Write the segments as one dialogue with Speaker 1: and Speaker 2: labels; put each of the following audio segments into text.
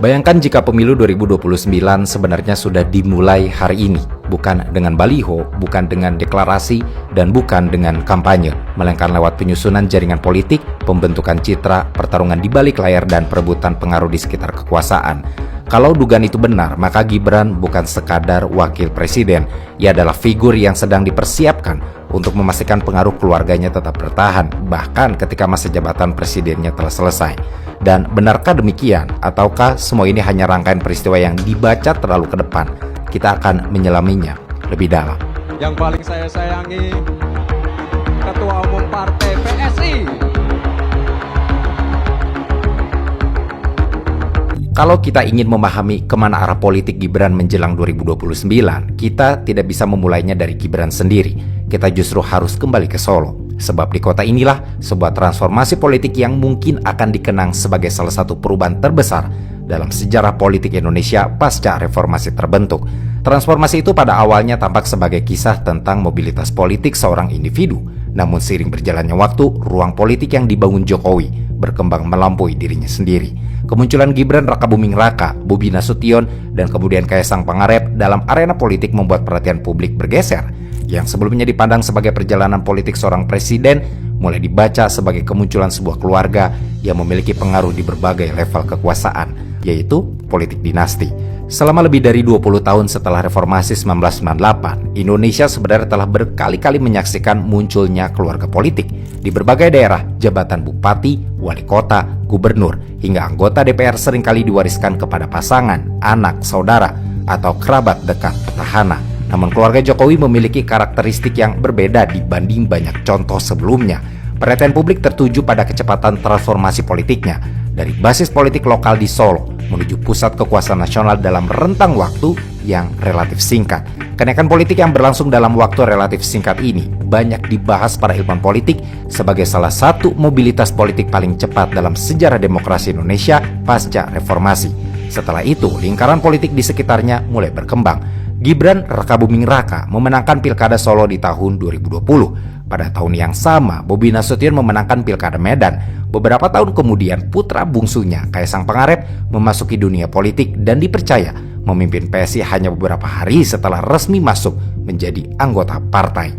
Speaker 1: Bayangkan jika pemilu 2029 sebenarnya sudah dimulai hari ini, bukan dengan baliho, bukan dengan deklarasi, dan bukan dengan kampanye, melainkan lewat penyusunan jaringan politik, pembentukan citra, pertarungan di balik layar, dan perebutan pengaruh di sekitar kekuasaan. Kalau dugaan itu benar, maka Gibran bukan sekadar wakil presiden. Ia adalah figur yang sedang dipersiapkan untuk memastikan pengaruh keluarganya tetap bertahan, bahkan ketika masa jabatan presidennya telah selesai. Dan benarkah demikian? Ataukah semua ini hanya rangkaian peristiwa yang dibaca terlalu ke depan? Kita akan menyelaminya lebih dalam.
Speaker 2: Yang paling saya sayangi, Ketua Umum Partai PSI.
Speaker 1: Kalau kita ingin memahami kemana arah politik Gibran menjelang 2029, kita tidak bisa memulainya dari Gibran sendiri. Kita justru harus kembali ke Solo. Sebab di kota inilah sebuah transformasi politik yang mungkin akan dikenang sebagai salah satu perubahan terbesar dalam sejarah politik Indonesia pasca reformasi terbentuk. Transformasi itu pada awalnya tampak sebagai kisah tentang mobilitas politik seorang individu. Namun seiring berjalannya waktu, ruang politik yang dibangun Jokowi berkembang melampaui dirinya sendiri. Kemunculan Gibran Rakabuming Raka, Bobi Nasution, dan kemudian Kaisang Pangarep dalam arena politik membuat perhatian publik bergeser. Yang sebelumnya dipandang sebagai perjalanan politik seorang presiden, mulai dibaca sebagai kemunculan sebuah keluarga yang memiliki pengaruh di berbagai level kekuasaan, yaitu politik dinasti. Selama lebih dari 20 tahun setelah reformasi 1998, Indonesia sebenarnya telah berkali-kali menyaksikan munculnya keluarga politik. Di berbagai daerah, jabatan bupati, wali kota, gubernur, hingga anggota DPR seringkali diwariskan kepada pasangan, anak, saudara, atau kerabat dekat petahana. Namun keluarga Jokowi memiliki karakteristik yang berbeda dibanding banyak contoh sebelumnya. Perhatian publik tertuju pada kecepatan transformasi politiknya, dari basis politik lokal di Solo menuju pusat kekuasaan nasional dalam rentang waktu yang relatif singkat. Kenaikan politik yang berlangsung dalam waktu relatif singkat ini banyak dibahas para ilmuwan politik sebagai salah satu mobilitas politik paling cepat dalam sejarah demokrasi Indonesia pasca reformasi. Setelah itu, lingkaran politik di sekitarnya mulai berkembang. Gibran Rakabuming Raka memenangkan Pilkada Solo di tahun 2020. Pada tahun yang sama, Bobi Nasution memenangkan Pilkada Medan. Beberapa tahun kemudian, putra bungsunya, Kaisang Pangarep, memasuki dunia politik dan dipercaya memimpin PSI hanya beberapa hari setelah resmi masuk menjadi anggota partai.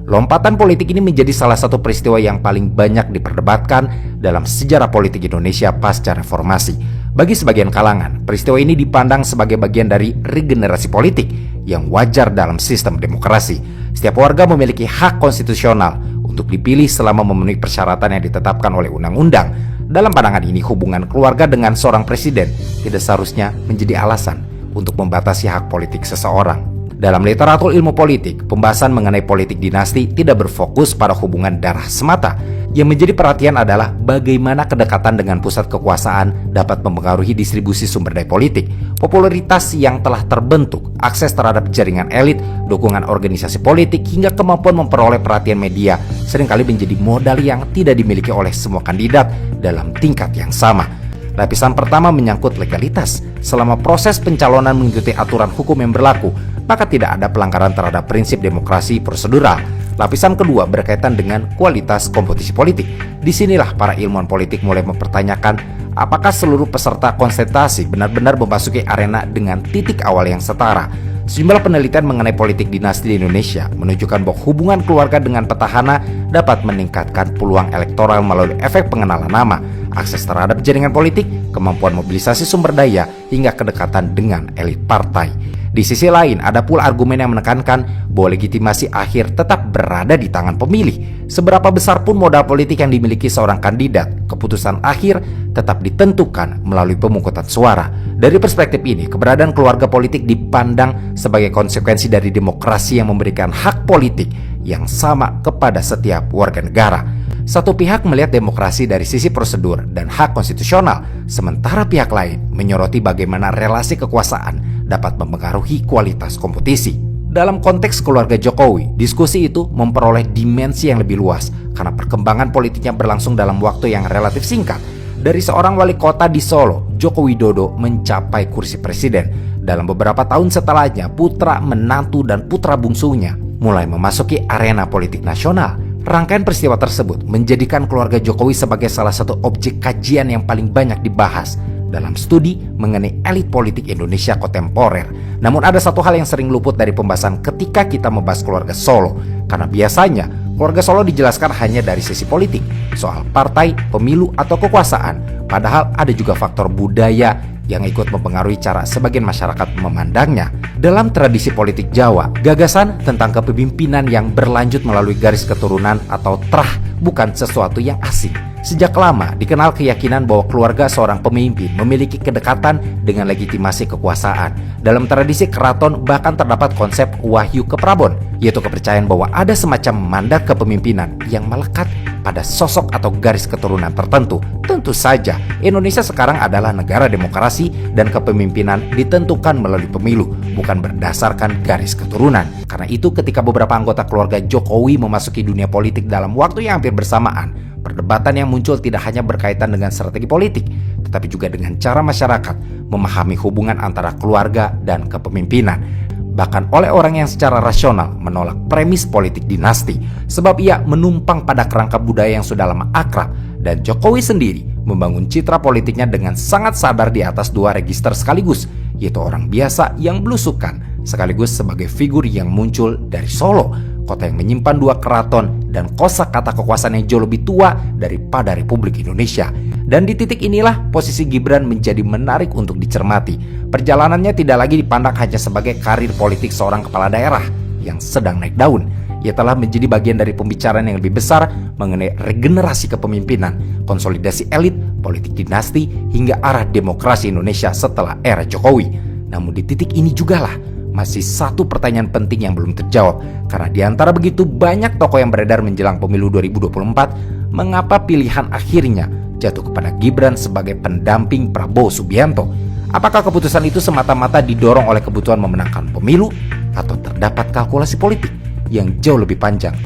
Speaker 1: Lompatan politik ini menjadi salah satu peristiwa yang paling banyak diperdebatkan dalam sejarah politik Indonesia pasca reformasi. Bagi sebagian kalangan, peristiwa ini dipandang sebagai bagian dari regenerasi politik yang wajar dalam sistem demokrasi. Setiap warga memiliki hak konstitusional untuk dipilih selama memenuhi persyaratan yang ditetapkan oleh undang-undang. Dalam pandangan ini, hubungan keluarga dengan seorang presiden tidak seharusnya menjadi alasan untuk membatasi hak politik seseorang. Dalam literatur ilmu politik, pembahasan mengenai politik dinasti tidak berfokus pada hubungan darah semata. Yang menjadi perhatian adalah bagaimana kedekatan dengan pusat kekuasaan dapat mempengaruhi distribusi sumber daya politik, popularitas yang telah terbentuk, akses terhadap jaringan elit, dukungan organisasi politik, hingga kemampuan memperoleh perhatian media seringkali menjadi modal yang tidak dimiliki oleh semua kandidat dalam tingkat yang sama. Lapisan pertama menyangkut legalitas. Selama proses pencalonan mengikuti aturan hukum yang berlaku, maka tidak ada pelanggaran terhadap prinsip demokrasi prosedural. Lapisan kedua berkaitan dengan kualitas kompetisi politik. Disinilah para ilmuwan politik mulai mempertanyakan apakah seluruh peserta kontestasi benar-benar memasuki arena dengan titik awal yang setara. Sejumlah penelitian mengenai politik dinasti di Indonesia menunjukkan bahwa hubungan keluarga dengan petahana dapat meningkatkan peluang elektoral melalui efek pengenalan nama, akses terhadap jaringan politik, kemampuan mobilisasi sumber daya, hingga kedekatan dengan elit partai. Di sisi lain, ada pula argumen yang menekankan bahwa legitimasi akhir tetap berada di tangan pemilih. Seberapa besar pun modal politik yang dimiliki seorang kandidat, keputusan akhir tetap ditentukan melalui pemungutan suara. Dari perspektif ini, keberadaan keluarga politik dipandang sebagai konsekuensi dari demokrasi yang memberikan hak politik yang sama kepada setiap warga negara. Satu pihak melihat demokrasi dari sisi prosedur dan hak konstitusional, sementara pihak lain menyoroti bagaimana relasi kekuasaan dapat mempengaruhi kualitas kompetisi. Dalam konteks keluarga Jokowi, diskusi itu memperoleh dimensi yang lebih luas karena perkembangan politiknya berlangsung dalam waktu yang relatif singkat. Dari seorang wali kota di Solo, Joko Widodo mencapai kursi presiden. Dalam beberapa tahun setelahnya, putra, menantu, dan putra bungsunya mulai memasuki arena politik nasional. Rangkaian peristiwa tersebut menjadikan keluarga Jokowi sebagai salah satu objek kajian yang paling banyak dibahas dalam studi mengenai elit politik Indonesia kontemporer. Namun ada satu hal yang sering luput dari pembahasan ketika kita membahas keluarga Solo, karena biasanya keluarga Solo dijelaskan hanya dari sisi politik, soal partai, pemilu, atau kekuasaan. Padahal ada juga faktor budaya yang ikut mempengaruhi cara sebagian masyarakat memandangnya. Dalam tradisi politik Jawa, gagasan tentang kepemimpinan yang berlanjut melalui garis keturunan atau trah bukan sesuatu yang asing. Sejak lama dikenal keyakinan bahwa keluarga seorang pemimpin memiliki kedekatan dengan legitimasi kekuasaan. Dalam tradisi keraton bahkan terdapat konsep wahyu keprabon, yaitu kepercayaan bahwa ada semacam mandat kepemimpinan yang melekat pada sosok atau garis keturunan tertentu. Tentu saja, Indonesia sekarang adalah negara demokrasi dan kepemimpinan ditentukan melalui pemilu, bukan berdasarkan garis keturunan. Karena itu ketika beberapa anggota keluarga Jokowi memasuki dunia politik dalam waktu yang hampir bersamaan, perdebatan yang muncul tidak hanya berkaitan dengan strategi politik, tetapi juga dengan cara masyarakat memahami hubungan antara keluarga dan kepemimpinan. Bahkan oleh orang yang secara rasional menolak premis politik dinasti, sebab ia menumpang pada kerangka budaya yang sudah lama akrab, dan Jokowi sendiri membangun citra politiknya dengan sangat sadar di atas dua register sekaligus, yaitu orang biasa yang belusukan, sekaligus sebagai figur yang muncul dari Solo, kota yang menyimpan dua keraton dan kosakata kekuasaan yang jauh lebih tua daripada Republik Indonesia. Dan di titik inilah posisi Gibran menjadi menarik untuk dicermati. Perjalanannya tidak lagi dipandang hanya sebagai karir politik seorang kepala daerah yang sedang naik daun. Ia telah menjadi bagian dari pembicaraan yang lebih besar mengenai regenerasi kepemimpinan, konsolidasi elit, politik dinasti, hingga arah demokrasi Indonesia setelah era Jokowi. Namun di titik ini jugalah masih satu pertanyaan penting yang belum terjawab, karena di antara begitu banyak tokoh yang beredar menjelang pemilu 2024, mengapa pilihan akhirnya jatuh kepada Gibran sebagai pendamping Prabowo Subianto? Apakah keputusan itu semata-mata didorong oleh kebutuhan memenangkan pemilu, atau terdapat kalkulasi politik yang jauh lebih panjang?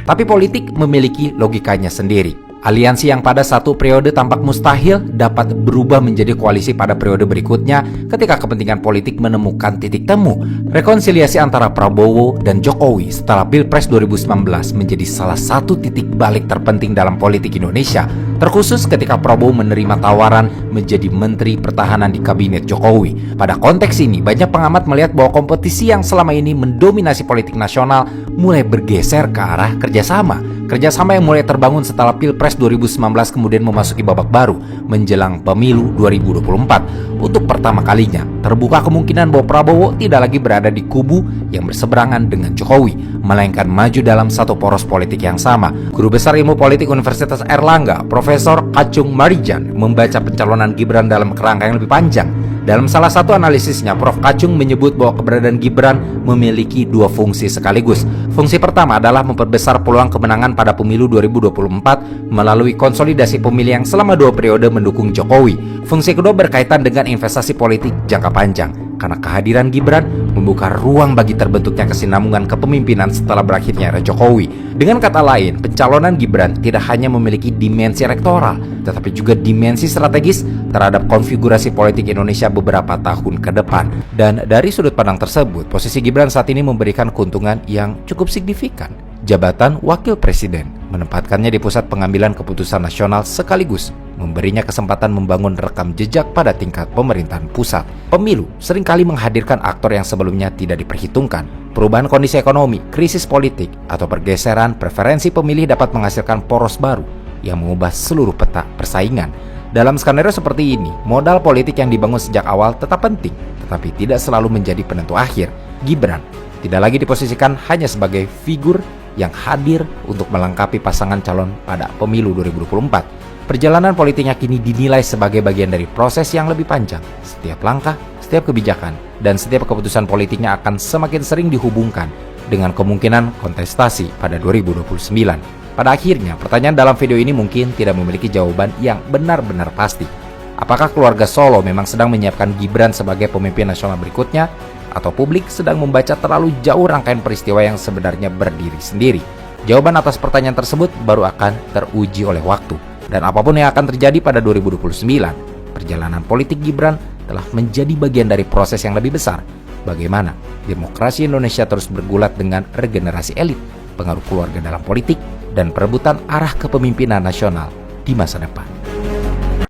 Speaker 1: Tapi politik memiliki logikanya sendiri. Aliansi yang pada satu periode tampak mustahil dapat berubah menjadi koalisi pada periode berikutnya ketika kepentingan politik menemukan titik temu. Rekonsiliasi antara Prabowo dan Jokowi setelah Pilpres 2019 menjadi salah satu titik balik terpenting dalam politik Indonesia, terkhusus ketika Prabowo menerima tawaran menjadi Menteri Pertahanan di Kabinet Jokowi. Pada konteks ini, banyak pengamat melihat bahwa kompetisi yang selama ini mendominasi politik nasional mulai bergeser ke arah kerjasama. Kerjasama yang mulai terbangun setelah Pilpres 2019 kemudian memasuki babak baru menjelang pemilu 2024. Untuk pertama kalinya, terbuka kemungkinan bahwa Prabowo tidak lagi berada di kubu yang berseberangan dengan Jokowi, melainkan maju dalam satu poros politik yang sama. Guru Besar Ilmu Politik Universitas Airlangga, Profesor Kacung Marijan, membaca pencalonan Gibran dalam kerangka yang lebih panjang. Dalam salah satu analisisnya, Prof. Kacung menyebut bahwa keberadaan Gibran memiliki dua fungsi sekaligus. Fungsi pertama adalah memperbesar peluang kemenangan pada pemilu 2024 melalui konsolidasi pemilih yang selama 2 periode mendukung Jokowi. Fungsi kedua berkaitan dengan investasi politik jangka panjang, karena kehadiran Gibran membuka ruang bagi terbentuknya kesinambungan kepemimpinan setelah berakhirnya era Jokowi. Dengan kata lain, pencalonan Gibran tidak hanya memiliki dimensi elektoral, tetapi juga dimensi strategis terhadap konfigurasi politik Indonesia beberapa tahun ke depan. Dan dari sudut pandang tersebut, posisi Gibran saat ini memberikan keuntungan yang cukup signifikan. Jabatan Wakil Presiden menempatkannya di pusat pengambilan keputusan nasional sekaligus memberinya kesempatan membangun rekam jejak pada tingkat pemerintahan pusat. Pemilu seringkali menghadirkan aktor yang sebelumnya tidak diperhitungkan. Perubahan kondisi ekonomi, krisis politik, atau pergeseran preferensi pemilih dapat menghasilkan poros baru yang mengubah seluruh peta persaingan. Dalam skenario seperti ini, modal politik yang dibangun sejak awal tetap penting, tetapi tidak selalu menjadi penentu akhir. Gibran tidak lagi diposisikan hanya sebagai figur yang hadir untuk melengkapi pasangan calon pada pemilu 2024. Perjalanan politiknya kini dinilai sebagai bagian dari proses yang lebih panjang. Setiap langkah, setiap kebijakan, dan setiap keputusan politiknya akan semakin sering dihubungkan dengan kemungkinan kontestasi pada 2029. Pada akhirnya, pertanyaan dalam video ini mungkin tidak memiliki jawaban yang benar-benar pasti. Apakah keluarga Solo memang sedang menyiapkan Gibran sebagai pemimpin nasional berikutnya? Atau publik sedang membaca terlalu jauh rangkaian peristiwa yang sebenarnya berdiri sendiri? Jawaban atas pertanyaan tersebut baru akan teruji oleh waktu. Dan apapun yang akan terjadi pada 2029, perjalanan politik Gibran telah menjadi bagian dari proses yang lebih besar. Bagaimana demokrasi Indonesia terus bergulat dengan regenerasi elit, pengaruh keluarga dalam politik, dan perebutan arah kepemimpinan nasional di masa depan.